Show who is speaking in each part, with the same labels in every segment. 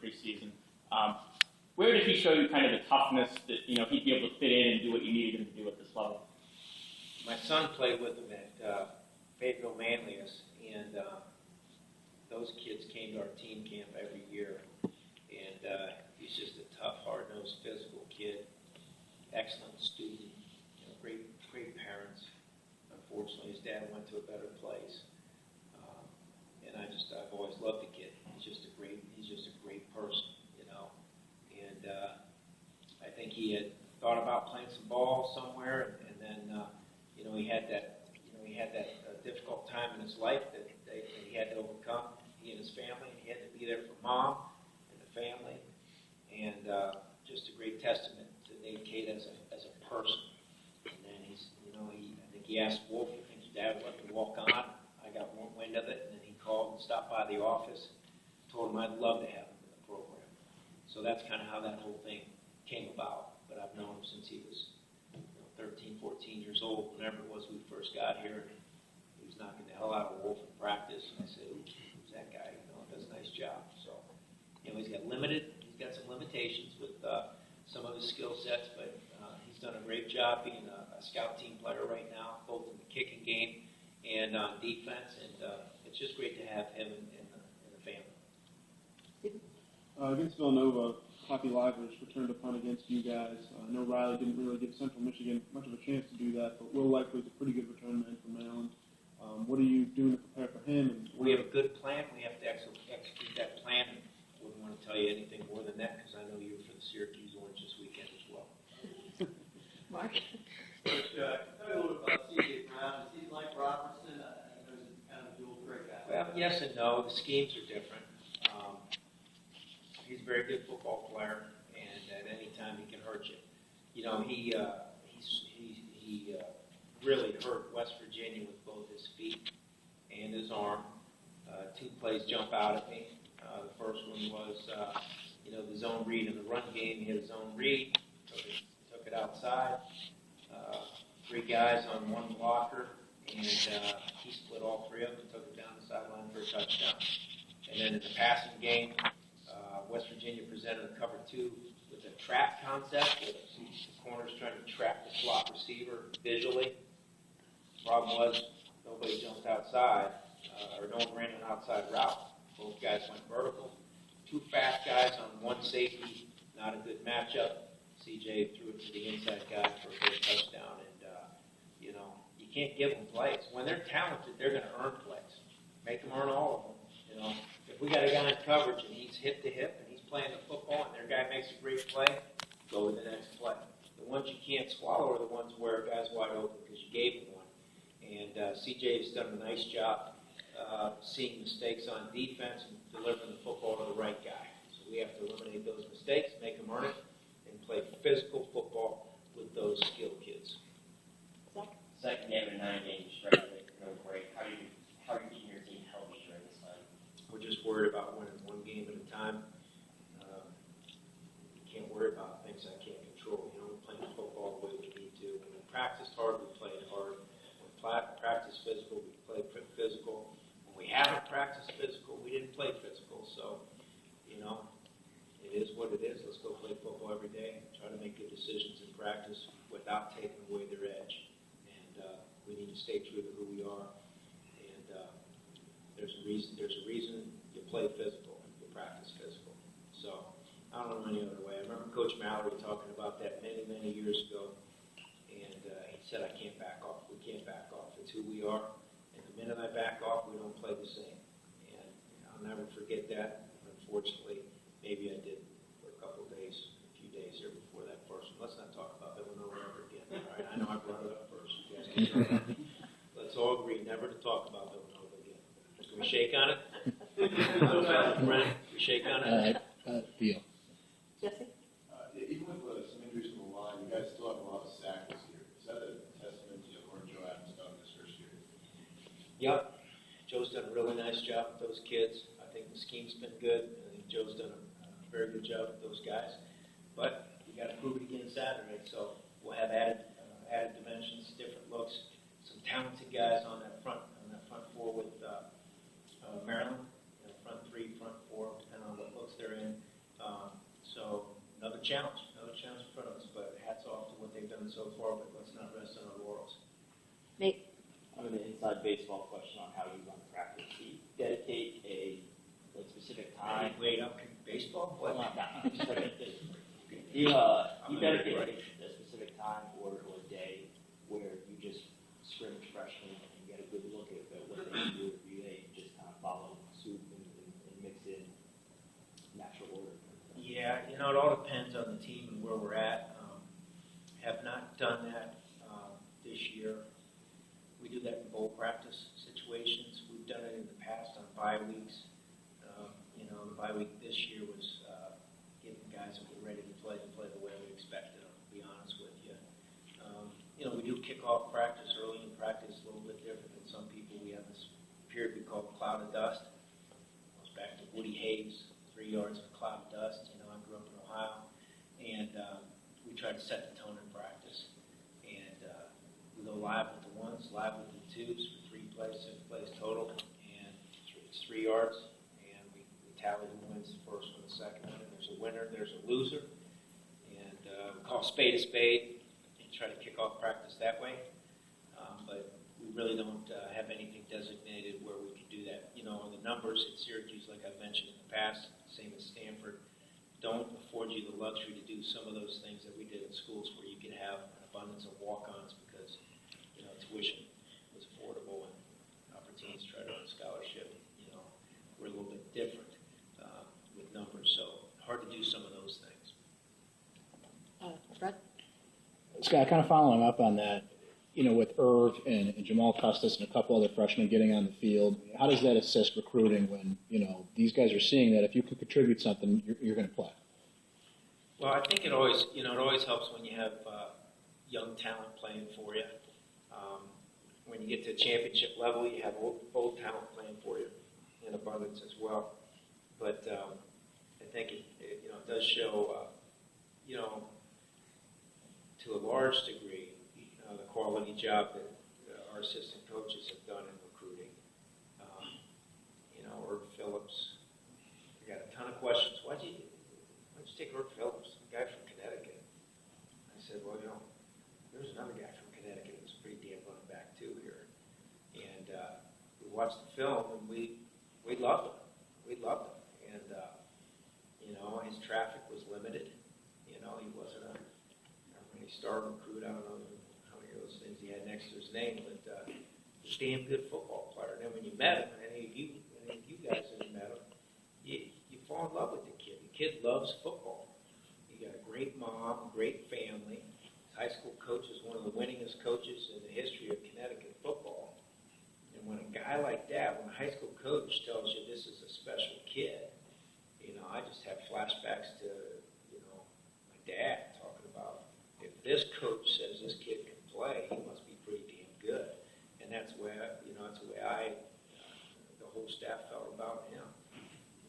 Speaker 1: preseason. Where did he show you kind of the toughness that he'd be able to fit in and do what you needed him to do at this level?
Speaker 2: My son played with him at Fayetteville Manlius, and those kids came to our team camp every year. And he's just a tough, hard-nosed, physical kid, excellent student, great parents. Unfortunately, his dad went to a better place, and I've always loved the kid. He's just a great person, And I think he had thought about playing some ball somewhere, and then he had that difficult time in his life that he had to overcome. He and his family, and he had to be there for mom and the family, and just a great testament to Nate Cate as a person. And then I think he asked Wolf, I think his dad would let me walk on. I got one wind of it, and then he called and stopped by the office, told him I'd love to have him in the program. So that's kind of how that whole thing came about. But I've known him since he was 13, 14 years old, whenever it was we first got here. And he was knocking the hell out of Wolf in practice, and I said, who's that guy? Does a nice job. So, he's got some limitations with some of his skill sets, but he's done a great job being a scout team player right now, both in the kicking game and on defense, and it's just great to have him in the family.
Speaker 3: Against Villanova, Hoppy Livers returned a punt against you guys. I know Riley didn't really give Central Michigan much of a chance to do that, but Will Likely is a pretty good return man from Maryland. What are you doing to prepare for him? And
Speaker 2: we have a good plan. We have to execute that plan. I wouldn't want to tell you anything more than that because I know you're for the Syracuse Orange this weekend as well.
Speaker 4: Mark?
Speaker 5: Coach, tell me a little bit about C.J. Brown. Is he like Robertson? Or is he kind of a dual threat guy?
Speaker 2: Well, yes and no. The schemes are different. He's a very good football player, and at any time he can hurt you. He really hurt West Virginia with both his feet and his arm. Two plays jump out at me. The first one was, the zone read in the run game. He had a zone read, took it outside. Three guys on one blocker, and he split all three of them and took it down the sideline for a touchdown. And then in the passing game, West Virginia presented a cover two with a trap concept. The corner's trying to trap the slot receiver visually. Problem was, nobody jumped outside, or no one ran an outside route. Both guys went vertical. Two fast guys on one safety, not a good matchup. CJ threw it to the inside guy for a big touchdown, and you can't give them plays. When they're talented, they're going to earn plays. Make them earn all of them. If we got a guy in coverage and he's hip to hip and he's playing the football and their guy makes a great play, go to the next play. The ones you can't swallow are the ones where a guy's wide open because you gave him one. And CJ has done a nice job seeing mistakes on defense and delivering the football to the right guy. So we have to eliminate those mistakes, make them earn it, and play physical football with those skilled kids.
Speaker 6: Second game in 9 games, right? No break. How are you keeping your team healthy during this time?
Speaker 2: We're just worried about winning one game at a time. Can't worry about things I can't control. We're playing football the way we need to. When we practiced hard, we played hard. When we practiced physical, we played physical. When we haven't practiced physical, we didn't play physical. So, it is what it is. Let's go play football every day. Try to make good decisions in practice without taking away their edge. And we need to stay true to who we are. And there's a reason you play physical, you practice physical. So I don't know any other way. I remember Coach Mallory talking about that many, many years ago, and he said, I can't back off. We can't back off. It's who we are. And the minute I back off, we don't play the same. And I'll never forget that. Unfortunately, maybe I did for a few days here before that first one. Let's not talk about Villanova ever again. All right? I know I brought it up first. You guys can talk about it. Let's all agree never to talk about Villanova again. Can we shake on it? Brennan, we shake on it?
Speaker 7: Deal.
Speaker 4: Jesse?
Speaker 8: Even with some injuries from the line, you guys still have a lot of sacks this year. Is that a testament to what Joe Adams done this first year?
Speaker 2: Yep. Joe's done a really nice job with those kids. I think the scheme's been good. I think Joe's done a very good job with those guys. But you got to prove it again Saturday. So we'll have added dimensions, different looks, some talented guys on that front four with Maryland. Front three, front four, depending on what looks they're in. challenge in front of us, but hats off to what they've done so far, but let's not rest on our laurels.
Speaker 4: Nate?
Speaker 7: I have an inside baseball question on how you run practice. Do you dedicate a specific time?
Speaker 2: Wait, I'm in baseball?
Speaker 7: Well,
Speaker 2: What?
Speaker 7: not just like you dedicate like a specific time or day where you just scrimmage freshmen and get a good look at what they can do, or do they just kind of follow suit and mix in natural order?
Speaker 2: Yeah, it all depends on the team and where we're at. Have not done that this year. We do that in bowl practice situations. We've done it in the past on bye weeks. The bye week this year was getting guys who were ready to play the way we expected them, to be honest with you. We do kickoff practice early in practice, a little bit different than some people. We have this period we call cloud of dust. It goes back to Woody Hayes, 3 yards of cloud of dust. I grew up in Ohio, and we try to set the tone in practice. And we go live with the ones, live with the twos for 3 plays, 6 plays total, and it's 3 yards. And we tally who wins the first one, the second one. And there's a winner, there's a loser, and we call spade a spade and try to kick off practice that way. But we really don't have anything designated where we can do that. The numbers at Syracuse, like I've mentioned in the past, same as Stanford, don't afford you the luxury to do some of those things that we did in schools where you could have an abundance of walk-ons because, tuition was affordable and opportunities to try to earn a scholarship. We're a little bit different with numbers, so hard to do some of those things.
Speaker 4: Brett?
Speaker 9: Scott, kind of following up on that, with Irv and Jamal Custis and a couple other freshmen getting on the field, how does that assist recruiting when, these guys are seeing that if you can contribute something, you're going to play?
Speaker 2: Well, I think it always helps when you have young talent playing for you. When you get to championship level, you have old talent playing for you in abundance as well. But I think it does show, to a large degree, the quality job that our assistant coaches have done in recruiting. Irv Phillips, I got a ton of questions. Why'd you take Irv Phillips, the guy from Connecticut? I said, well, there's another guy from Connecticut who's a pretty damn running back too here. And we watched the film and we loved him. We loved him. And his traffic was limited. He wasn't a really star recruit. I don't know how many of those things he had next to his name, but he's a damn good football player. And then when you met him, any of you guys that met him, you fall in love with the kid. The kid loves football. He got a great mom, great family. His high school coach is one of the winningest coaches in the history of Connecticut football. And when a guy like that, when a high school coach tells you this is a special kid, I just have flashbacks to, my dad talking about, if this coach says this kid can play, he must be pretty damn good. And that's the way the whole staff felt about him.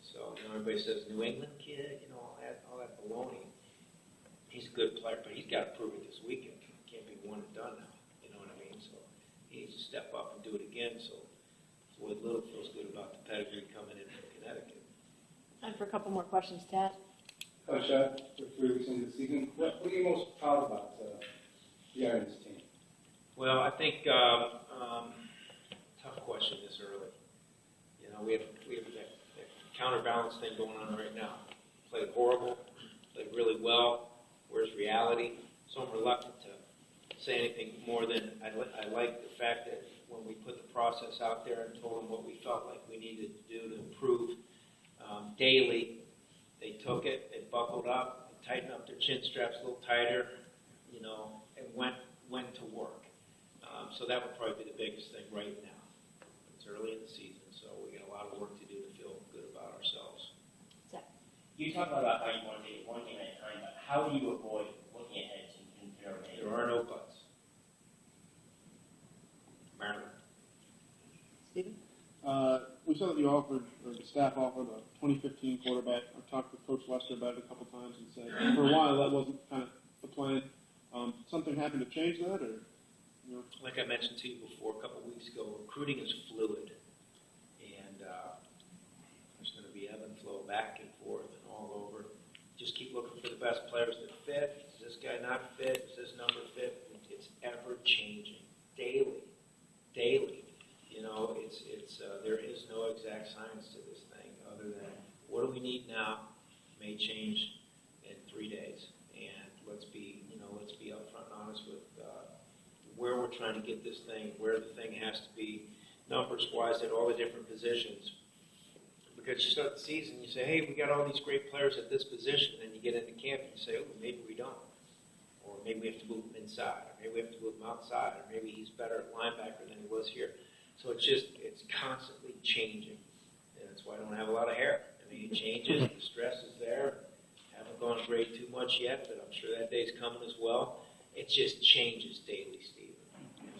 Speaker 2: So, everybody says New England kid, all that baloney. He's a good player, but he's got to prove it this weekend. It can't be one and done now. You know what I mean? So he needs to step up and do it again. So Floyd Little feels good about the pedigree coming in from Connecticut.
Speaker 4: Time for a couple more questions, Tad.
Speaker 10: Coach, we're 3 weeks into the season. What are you most proud about regarding this team?
Speaker 2: Well, I think tough question this early. We have that counterbalance thing going on right now. Played horrible, played really well. Where's reality? So I'm reluctant to say anything more than I like the fact that when we put the process out there and told them what we felt like we needed to do to improve daily, they took it, they buckled up, they tightened up their chin straps a little tighter, and went to work. So that would probably be the biggest thing right now. It's early in the season, so we got a lot of work to do to feel good about ourselves.
Speaker 4: Zach.
Speaker 6: You talk about how you want to take it one game at a time, but how do you avoid looking ahead to Notre Dame?
Speaker 2: There are no buts. Maryland.
Speaker 4: Stephen?
Speaker 3: We saw that you offered, or the staff offered, a 2015 quarterback. I've talked with Coach Lester about it a couple times and said for a while that wasn't kind of the plan. Something happened to change that, or?
Speaker 2: Like I mentioned to you before a couple of weeks ago, recruiting is fluid, and there's going to be ebb and flow back and forth and all over. Just keep looking for the best best players that fit? Is this guy not fit? Is this number fit? It's ever changing, daily. You know, there is no exact science to this thing other than what do we need now may change in 3 days. And let's be upfront and honest with where we're trying to get this thing, where the thing has to be numbers-wise at all the different positions. Because you start the season, you say, hey, we got all these great players at this position, and you get into camp and you say, oh, maybe we don't. Or maybe we have to move him inside, or maybe we have to move him outside, or maybe he's better at linebacker than he was here. So it's constantly changing. And that's why I don't have a lot of hair. I mean, it changes, the stress is there. Haven't gone grade too much yet, but I'm sure that day's coming as well. It just changes daily, Stephen.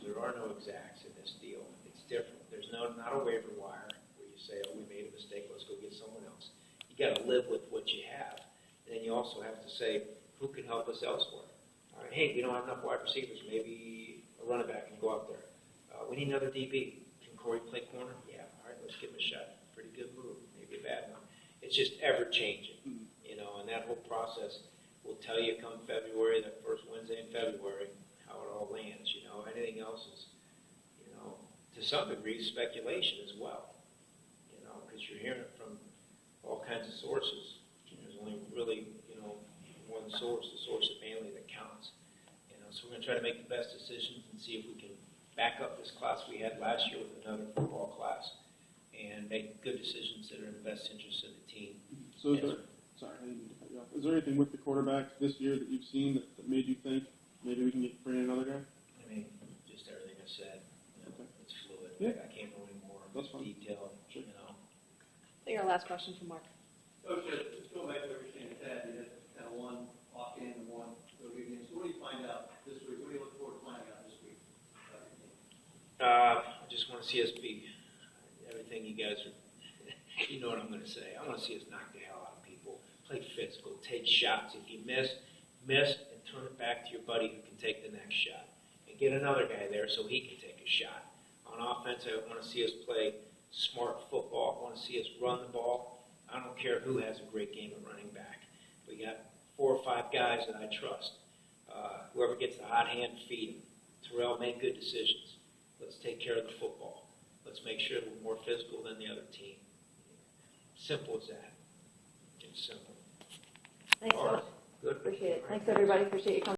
Speaker 2: There are no exacts in this deal. It's different. There's not a waiver wire where you say, oh, we made a mistake, let's go get someone else. You got to live with what you have. And then you also have to say, who can help us elsewhere? All right, hey, we don't have enough wide receivers. Maybe a running back can go out there. We need another DB. Can Corey play corner? Yeah. All right, let's give him a shot. Pretty good move. Maybe a bad one. It's just ever changing, you know, and that whole process will tell you come February, that first Wednesday in February, how it all lands, you know. Anything else is, you know, to some degree, speculation as well, you know, because you're hearing it from all kinds of sources. There's only really, you know, one source, the source at Manly, that counts. You know, so we're going to try to make the best decisions and see if we can back up this class we had last year with another football class and make good decisions that are in the best interest of the team.
Speaker 3: So is there, sorry, I didn't mean to cut you off. Is there anything with the quarterbacks this year that you've seen that made you think maybe we can bring in another guy?
Speaker 2: I mean, just everything I said, you know,
Speaker 3: Okay.
Speaker 2: it's fluid.
Speaker 3: Yeah.
Speaker 2: I can't go any more
Speaker 3: That's fine.
Speaker 2: detail,
Speaker 3: Sure.
Speaker 2: you know.
Speaker 4: I think our last question from Mark.
Speaker 5: Coach, just going back to everything you said, you had kind of one off game and one go game. So what do you find out this week? What do you look forward to finding out this week about your team?
Speaker 2: I just want to see us be everything you guys are, you know what I'm going to say. I want to see us knock the hell out of people, play physical, take shots. If you miss, and turn it back to your buddy who can take the next shot. And get another guy there so he can take a shot. On offense, I want to see us play smart football. I want to see us run the ball. I don't care who has a great game at running back. We got 4 or 5 guys that I trust. Whoever gets the hot hand, feed him. Terrell, make good decisions. Let's take care of the football. Let's make sure that we're more physical than the other team. Simple as that. It's simple.
Speaker 4: Thanks,
Speaker 2: All right.
Speaker 4: Coach.
Speaker 2: Good.
Speaker 4: Appreciate it. Thanks, everybody. Appreciate you coming.